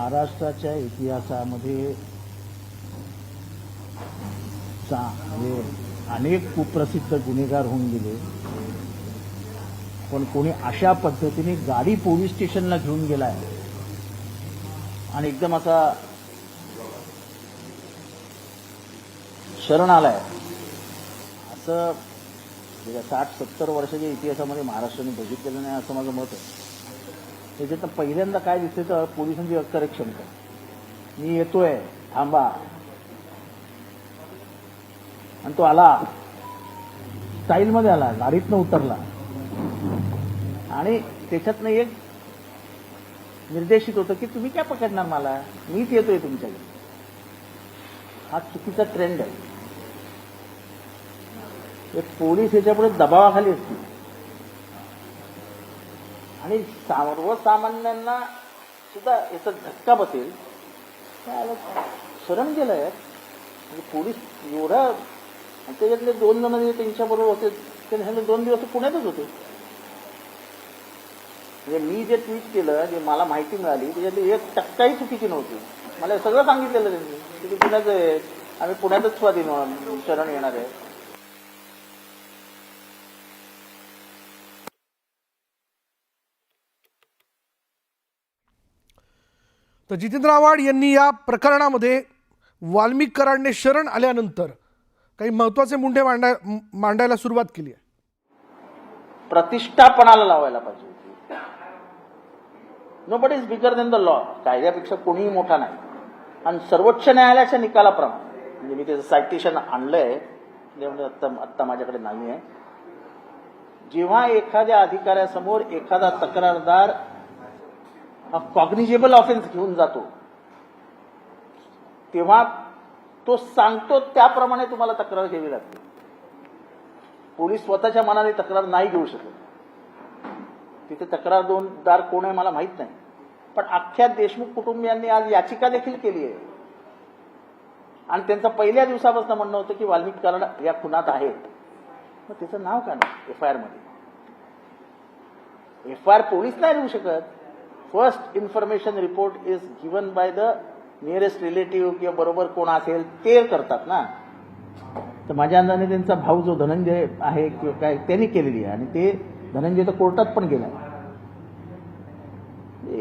महाराष्ट्राच्या इतिहासामध्ये म्हणजे अनेक कुप्रसिद्ध गुन्हेगार होऊन गेले, पण कोणी अशा पद्धतीने गाडी पोलीस स्टेशनला घेऊन गेलाय आणि एकदम असा शरण आलाय असं 60-70 वर्षाच्या इतिहासामध्ये महाराष्ट्राने बघितलेलं नाही असं माझं मत आहे. त्याच्यात पहिल्यांदा काय दिसते तर पोलिसांची अकरेक्शन कर, मी येतोय थांबा, आणि तो आला स्टाईलमध्ये आला, गाडीतनं उतरला आणि त्याच्यातनं एक निर्देशित होतं की तुम्ही काय पकडणार मला, मीच येतोय तुमच्याकडे. हा चुकीचा ट्रेंड आहे. एक पोलीस याच्यापुढे दबावाखाली असतील आणि सर्वसामान्यांना सुद्धा याचा धक्का बसेल. शरण गेलंय म्हणजे पोलीस एवढं, त्याच्यातले 2 जण त्यांच्याबरोबर होते ते 2 दिवस पुण्यातच होते. म्हणजे मी जे ट्विट केलं, जे मला माहिती मिळाली त्याच्यातली 1% चुकीची नव्हती. मला सगळं सांगितलेलं त्यांनी की पुण्याचं आहे, आम्ही पुण्यातच स्वाधीन शरण येणार आहे. तर जितेंद्र आव्हाड यांनी या प्रकरणामध्ये वाल्मिक कराडने शरण आल्यानंतर काही महत्त्वाचे मुद्दे मांडायला सुरुवात केली आहे. प्रतिष्ठापणाला लावायला पाहिजे. Nobody is bigger than the law. कायद्यापेक्षा कोणीही मोठा नाही. आणि सर्वोच्च न्यायालयाच्या निकालाप्रमाणे, म्हणजे मी त्याचं सायटेशन आणलंय, आत्ता माझ्याकडे नाही आहे. जेव्हा एखाद्या अधिकाऱ्यासमोर एखादा तक्रारदार कॉग्निजेबल ऑफेन्स घेऊन जातो, तेव्हा तो सांगतो त्याप्रमाणे तुम्हाला तक्रार घ्यावी लागते. पोलीस स्वतःच्या मनाने तक्रार नाही घेऊ शकत. तिथे तक्रारदार कोण आहे मला माहित नाही, पण अख्ख्या देशमुख कुटुंबियांनी आज याचिका देखील केली आहे. आणि त्यांचं पहिल्या दिवसापासून म्हणणं होतं की वाल्मिक कराड या खुनात आहेत. मग त्याचं नाव का नाही FIR मध्ये? FIR पोलीस नाही देऊ शकत. First information report is given by the nearest relative किंवा बरोबर कोण असेल ते करतात ना. तर माझ्या अंदाने त्यांचा भाऊ जो धनंजय आहे किंवा काय त्यांनी केलेली आहे, आणि ते धनंजय तर कोर्टात पण गेलाय.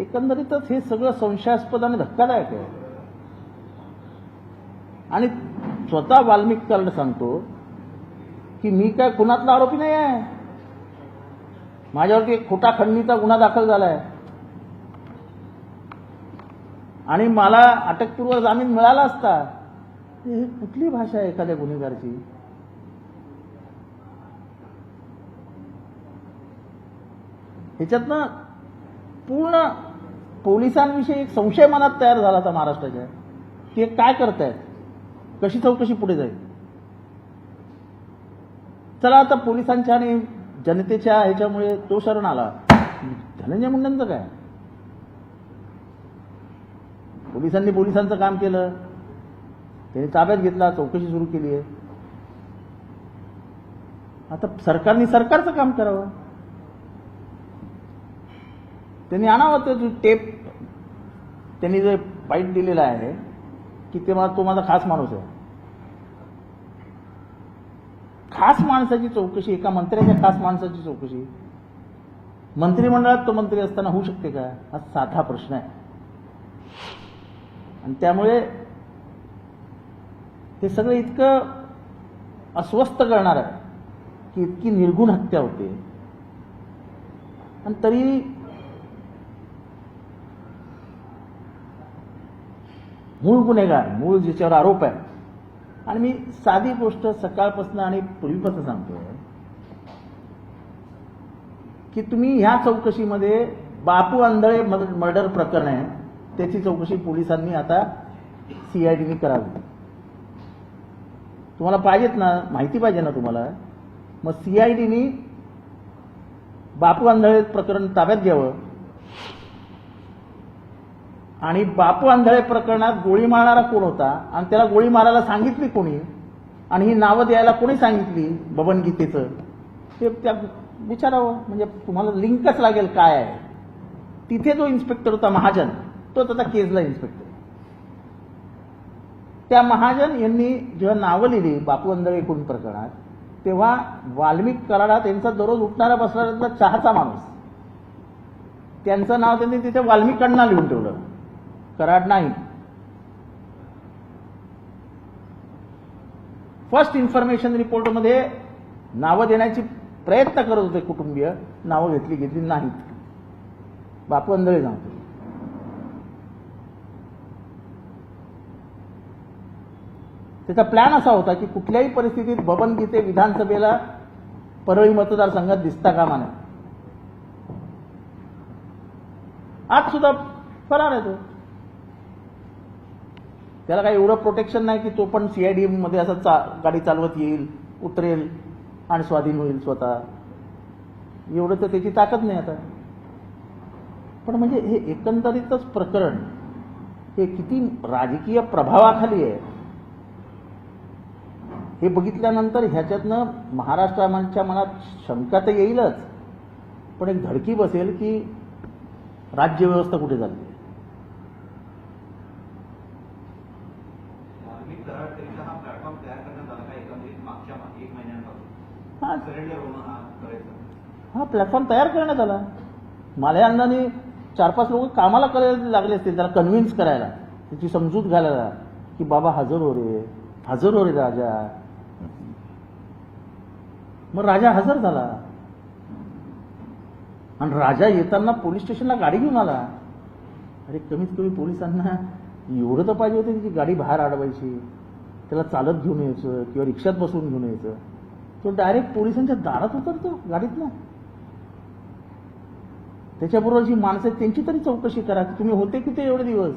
एकंदरीतच हे सगळं संशयास्पद आणि धक्कादायक आहे. आणि स्वतः वाल्मिक कराड सांगतो की मी काय खुनातला आरोपी नाही आहे, माझ्यावरती एक खोटा खंडणीचा गुन्हा दाखल झालाय आणि मला अटकपूर्व जामीन मिळाला असता. ही कुठली भाषा आहे एखाद्या गुन्हेगारची? ह्याच्यातनं पूर्ण पोलिसांविषयी एक संशय मनात तयार झाला होता महाराष्ट्राच्या, की काय करतायत, कशी चौकशी पुढे जाईल. चला आता पोलिसांच्या आणि जनतेच्या ह्याच्यामुळे तो शरण आला. धनंजय मुंडेंचं काय? पोलिसांनी पोलिसांचं काम केलं, त्यांनी ताब्यात घेतला, चौकशी सुरू केली आहे. आता सरकारने सरकारचं काम करावं. त्यांनी आणावं ते टेप, त्यांनी जे बाईट दिलेला आहे की तेव्हा तो माझा खास माणूस आहे. खास माणसाची चौकशी, एका मंत्र्याच्या खास माणसाची चौकशी मंत्रिमंडळात तो मंत्री असताना होऊ शकते का? हा साधा प्रश्न आहे. आणि त्यामुळे हे सगळं इतकं अस्वस्थ करणार आहे की इतकी निर्गुण हत्या होते, आणि तरी मूळ गुन्हेगार, मूळ ज्याच्यावर आरोप आहे. आणि मी साधी गोष्ट सकाळपासून आणि पूर्वीपासून सांगतोय की तुम्ही ह्या चौकशीमध्ये बापू आंधळे मर्डर प्रकरण आहे, त्याची चौकशी पोलिसांनी आता CIDने करावी. तुम्हाला पाहिजेत ना, माहिती पाहिजे ना तुम्हाला. मग CIDने बापू आंधळे प्रकरण ताब्यात घ्यावं आणि बापू आंधळे प्रकरणात गोळी मारणारा कोण होता आणि त्याला गोळी मारायला सांगितली कोणी, आणि ही नावं द्यायला कोणी सांगितली बबन गीतेचं, ते त्या विचारावं. म्हणजे तुम्हाला लिंकच लागेल काय आहे. तिथे जो इन्स्पेक्टर होता महाजन, तोच आता केजला इन्स्पेक्टर. त्या महाजन यांनी जेव्हा नावं लिहिली बापू आंधळे खून प्रकरणात, तेव्हा वाल्मिक कराडात यांचा दररोज उठणारा बसणाऱ्यातला चहाचा माणूस, त्यांचं नाव त्यांनी तिथे वाल्मिकांना लिहून ठेवलं, कराड नाही. फर्स्ट इन्फॉर्मेशन रिपोर्टमध्ये नावं देण्याची प्रयत्न करत होते कुटुंबीय, नावं घेतली नाहीत, बापू आंधळे नव्हते. त्याचा प्लॅन असा होता की कुठल्याही परिस्थितीत बबन गीते विधानसभेला परळी मतदारसंघात दिसता कामा नये. आज सुद्धा फरार आहे तो. त्याला काही एवढं प्रोटेक्शन नाही की तो पण सीआयडी मध्ये असं गाडी चालवत येईल, उतरेल आणि स्वाधीन होईल स्वतः. एवढं तर त्याची ताकद नाही आता. पण म्हणजे हे एकंदरीतच प्रकरण हे किती राजकीय प्रभावाखाली आहे हे बघितल्यानंतर ह्याच्यातनं महाराष्ट्राच्या मनात शंका तर येईलच, पण एक धडकी बसेल की राज्यव्यवस्था कुठे चालली आहे. हा प्लॅटफॉर्म तयार करण्यात आला का एकंदरीत मागच्या 1 महिन्यांपासून हा सरेंडर होणं हा करायचं. हा प्लॅटफॉर्म तयार करण्यात आला. मालयांनी 4-5 लोक कामाला करायला लागले असतील त्याला कन्व्हिन्स करायला, त्याची समजूत घालायला की बाबा हजर हो रे राजा. मग राजा हजर झाला आणि राजा येताना पोलीस स्टेशनला गाडी घेऊन आला. अरे कमीत कमी पोलिसांना एवढं तर पाहिजे होतं की गाडी बाहेर अडवायची, त्याला चालत घेऊन यायचं किंवा रिक्षात बसवून घेऊन यायचं. तो डायरेक्ट पोलिसांच्या दारात उतरतो गाडीतनं. त्याच्याबरोबर जी माणसं आहेत त्यांची तरी चौकशी करा की तुम्ही होते किती एवढे दिवस.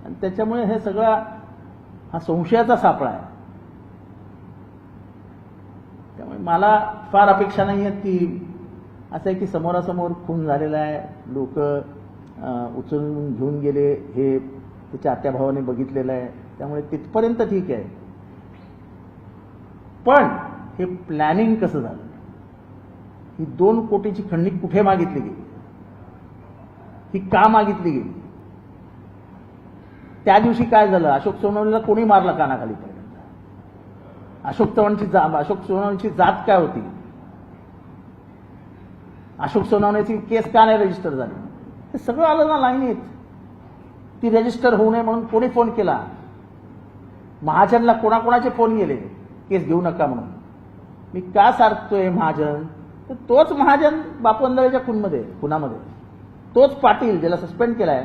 आणि त्याच्यामुळे हे सगळा हा संशयाचा सापळा आहे. त्यामुळे मला फार अपेक्षा नाही आहेत की असं आहे की समोरासमोर खून झालेला आहे, लोक उचलून घेऊन गेले, हे त्याच्या आत्याभावाने बघितलेलं आहे, त्यामुळे तिथपर्यंत ठीक आहे. पण हे प्लॅनिंग कसं झालं, ही 2 कोटीची खंडणी कुठे मागितली गेली, ही का मागितली गेली, त्या दिवशी काय झालं, अशोक सोनवणेला कोणी मारलं कानाखाली पहिल्यांदा, अशोक सोनवणेची जात काय होती, अशोक सोनवणेची केस का नाही रजिस्टर झाली, हे सगळं आलं ना लाईनीत. ती रजिस्टर होऊ नये म्हणून कोणी फोन केला, महाजनला कोणाकोणाचे फोन गेले केस घेऊ नका म्हणून. मी का सारखतोय महाजन, तर तोच महाजन बापू आंधळेच्या खुनामध्ये, तोच पाटील ज्याला सस्पेंड केलाय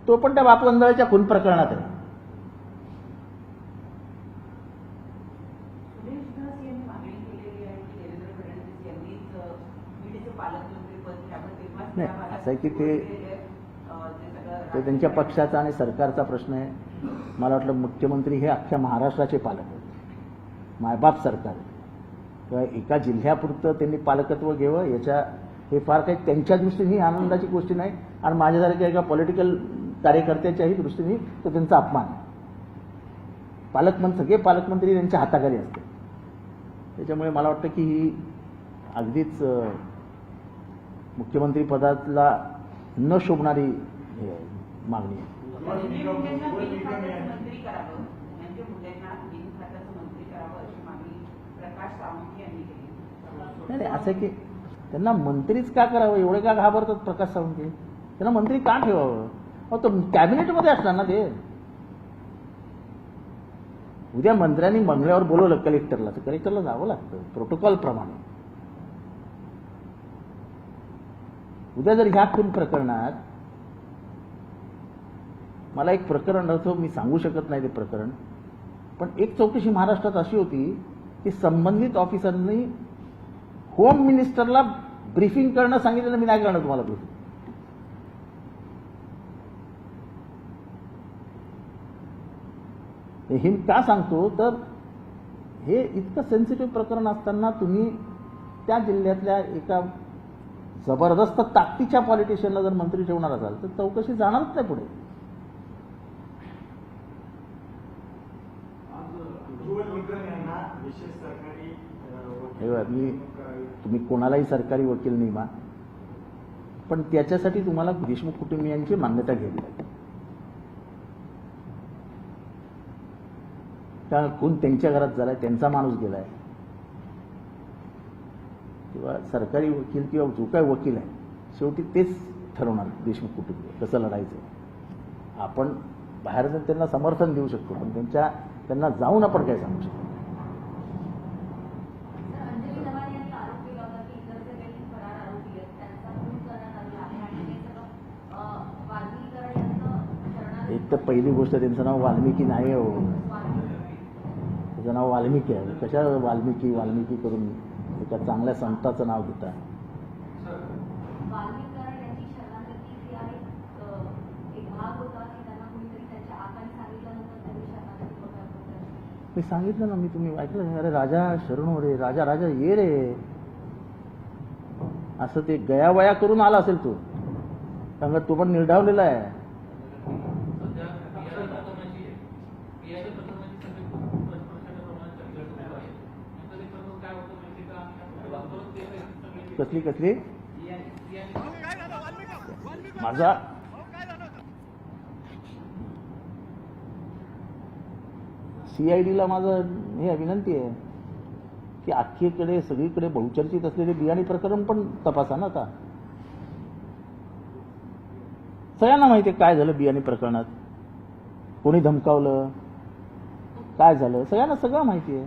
तो पण त्या बापू आंधळेच्या खून प्रकरणात आहे. नाही असं आहे की ते त्यांच्या पक्षाचा आणि सरकारचा प्रश्न आहे. मला वाटलं मुख्यमंत्री हे अख्ख्या महाराष्ट्राचे पालक आहेत, मायबाप सरकार आहे, किंवा एका जिल्ह्यापुरतं त्यांनी पालकत्व घ्यावं याच्या हे फार काही त्यांच्या दृष्टीने आनंदाची गोष्टी नाही आणि माझ्यासारख्या एका पॉलिटिकल कार्यकर्त्याच्याही दृष्टीने तो त्यांचा अपमान आहे. सगळे पालकमंत्री त्यांच्या हाताखाली असते. त्याच्यामुळे मला वाटतं की ही अगदीच मुख्यमंत्री पदाला न शोभणारी मागणी आहे. नाही असं की त्यांना मंत्रीच का करावं, एवढे का घाबरतात प्रकाश सावंत, त्यांना मंत्री का ठेवावं. अहो तो कॅबिनेटमध्ये असणार ना ते. उद्या मंत्र्यांनी बंगल्यावर बोलवलं कलेक्टरला, तर कलेक्टरला जावं लागतं प्रोटोकॉल प्रमाणे. उद्या जर ह्या खून प्रकरणात मला एक प्रकरण होतं, मी सांगू शकत नाही ते प्रकरण, पण एक चौकशी महाराष्ट्रात अशी होती की संबंधित ऑफिसरनी होम मिनिस्टरला ब्रीफिंग करणं सांगितलं. मी नाही करणार तुम्हाला ब्रीफिंग. हे का सांगतो तर हे इतकं सेन्सिटिव्ह प्रकरण असताना तुम्ही त्या जिल्ह्यातल्या एका जबरदस्त ताकदीच्या पॉलिटिशियनला जर मंत्री ठेवणार असाल तर चौकशी जाणारच नाही पुढे. मी तुम्ही कोणालाही सरकारी वकील नेमा, पण त्याच्यासाठी तुम्हाला देशमुख कुटुंबियांची मान्यता घ्यावी लागेल. त्या खून त्यांच्या घरात झालाय, त्यांचा माणूस गेलाय, किंवा सरकारी वकील किंवा जो काय वकील आहे शेवटी तेच ठरवणार देशमुख कुटुंबीय कसं लढायचं. आपण बाहेर जाऊन त्यांना समर्थन देऊ शकतो, पण त्यांना जाऊन आपण काय सांगू शकतो. अंजली दवार यांनी आरोप केला होता की इतर जे काही फरार आरोपी आहेत त्यांचा खून करण्यात आलेला आहे आणि हे सगळं वाल्मिकीकरण यांचं शरणागती एक तर पहिली गोष्ट त्यांचं नाव वाल्मिकी नाही हो, त्याचं नाव वाल्मिकी आहे. कशा वाल्मिकी करून एका चांगल्या संताचं नाव घेता. वाल्मिकीकरण यांची शरणागती जी आहे एक भाग होता की त्यांना कुणीतरी त्यांच्या आकाने सांगितल्यानंतर त्यांनी शरणागती पकडली. मी सांगितलं ना, तुम्ही ऐकलं, अरे राजा शरणो रे, राजा राजा ये रे, असं ते गयावया करून आला असेल तो. कारण तो पण निर्धावलेला आहे. सध्या बियाणे प्रकरणाची सगळे खूप प्रचंड प्रमाणात चर्चा सुरू आहे. नंतर हे सर्व काय होतं माहिती का, परत ते सगळे कसली माझा CIDला माझं हे विनंती आहे की अख्खीकडे सगळीकडे बहुचर्चित असलेले बियाणी प्रकरण पण तपासा ना. आता सगळ्यांना माहिती आहे काय झालं बियाणी प्रकरणात, कोणी धमकावलं, काय झालं, सगळ्यांना सगळं माहिती आहे.